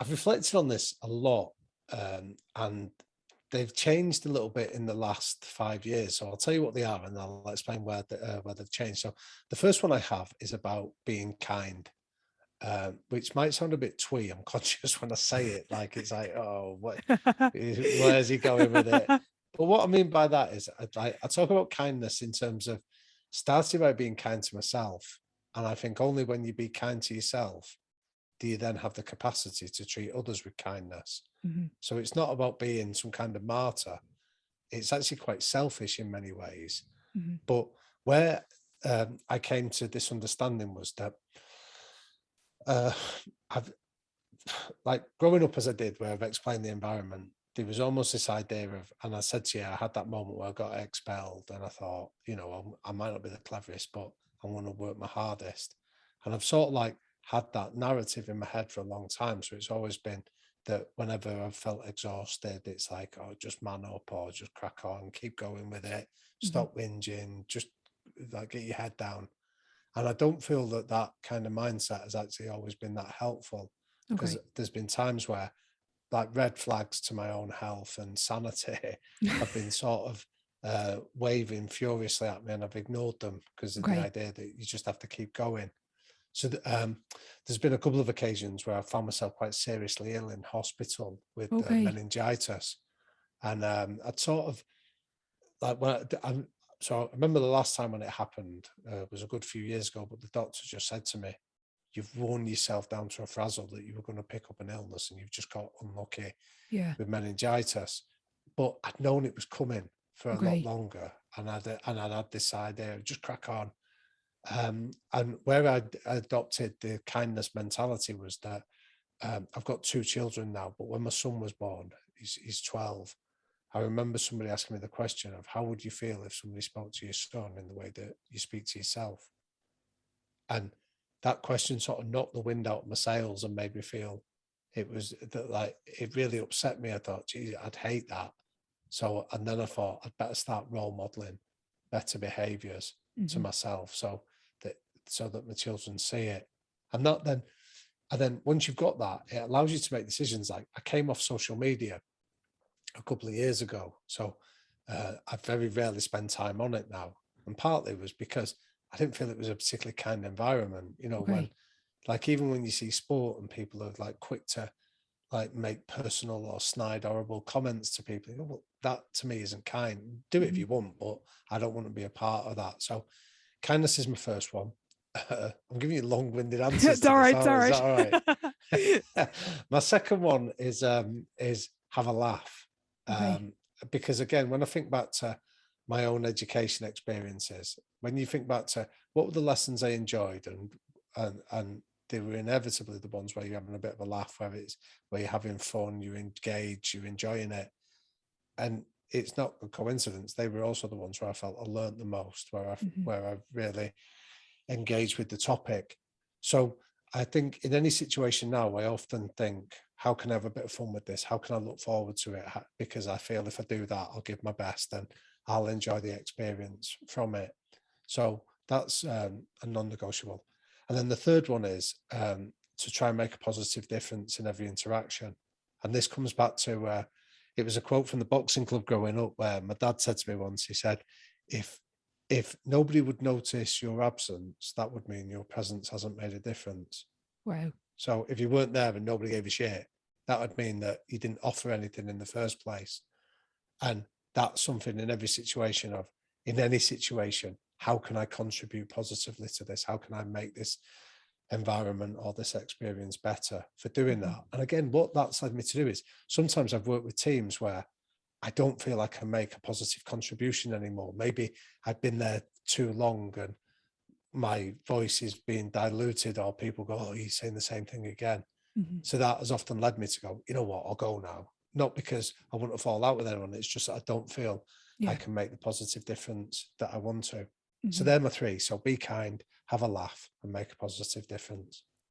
I've reflected on this a lot, and they've changed a little bit in the last 5 years. So I'll tell you what they are, and I'll explain where they've changed. So the first one I have is about being kind, which might sound a bit twee. I'm conscious when I say it, like it's like, oh, where's he going with it? But what I mean by that is, I talk about kindness in terms of starting by being kind to myself, and I think only when you be kind to yourself do you then have the capacity to treat others with kindness. Mm-hmm. So it's not about being some kind of martyr. It's actually quite selfish in many ways. Mm-hmm. But where I came to this understanding was that I've, like growing up as I did, where I've explained the environment, there was almost this idea of, and I said to you, I had that moment where I got expelled and I thought, I might not be the cleverest, but I want to work my hardest. And I've sort of like had that narrative in my head for a long time. So it's always been that whenever I've felt exhausted, it's like, oh, just man up or just crack on, keep going with it, stop whinging, just like get your head down. And I don't feel that that kind of mindset has actually always been that helpful, because there's been times where like red flags to my own health and sanity have been sort of waving furiously at me, and I've ignored them because of the idea that you just have to keep going. So there's been a couple of occasions where I found myself quite seriously ill in hospital with meningitis. And I'd sort of like, so I remember the last time when it happened was a good few years ago, but the doctor just said to me, you've worn yourself down to a frazzle that you were going to pick up an illness and you've just got unlucky with meningitis. But I'd known it was coming for a lot longer, and I'd had this idea of just crack on. And where I adopted the kindness mentality was that I've got 2 children now, but when my son was born, he's 12. I remember somebody asking me the question of how would you feel if somebody spoke to your son in the way that you speak to yourself? And that question sort of knocked the wind out of my sails and made me feel it was that, like, it really upset me. I thought, geez, I'd hate that. So, and then I thought I'd better start role modeling better behaviours to myself, so that my children see it. And then once you've got that, it allows you to make decisions. Like I came off social media a couple of years ago, so I very rarely spend time on it now. And partly was because I didn't feel it was a particularly kind environment. When, like, even when you see sport and people are like quick to like make personal or snide, horrible comments to people, you go, well, that to me isn't kind. Do it if you want, but I don't want to be a part of that. So kindness is my first one. I'm giving you long-winded answers. It's all right. Is that all right? My second one is have a laugh. Because again, when I think back to my own education experiences, when you think back to what were the lessons I enjoyed, and they were inevitably the ones where you're having a bit of a laugh, where you're having fun, you engage, you're enjoying it. And it's not a coincidence. They were also the ones where I felt I learned the most, where I really engaged with the topic. So I think in any situation now, I often think, how can I have a bit of fun with this? How can I look forward to it? Because I feel if I do that, I'll give my best and I'll enjoy the experience from it. So that's a non-negotiable. And then the third one is to try and make a positive difference in every interaction. And this comes back to, it was a quote from the boxing club growing up, where my dad said to me once, he said, if nobody would notice your absence, that would mean your presence hasn't made a difference. Wow. So if you weren't there and nobody gave a shit, that would mean that you didn't offer anything in the first place. And that's something in every situation of, in any situation, how can I contribute positively to this? How can I make this environment or this experience better for doing that? And again, what that's led me to do is sometimes I've worked with teams where I don't feel I can make a positive contribution anymore. Maybe I've been there too long and my voice is being diluted, or people go, oh, he's saying the same thing again. So that has often led me to go, you know what, I'll go now. Not because I want to fall out with anyone. It's just that I don't feel I can make the positive difference that I want to. So they're my 3. So be kind, have a laugh, and make a positive difference.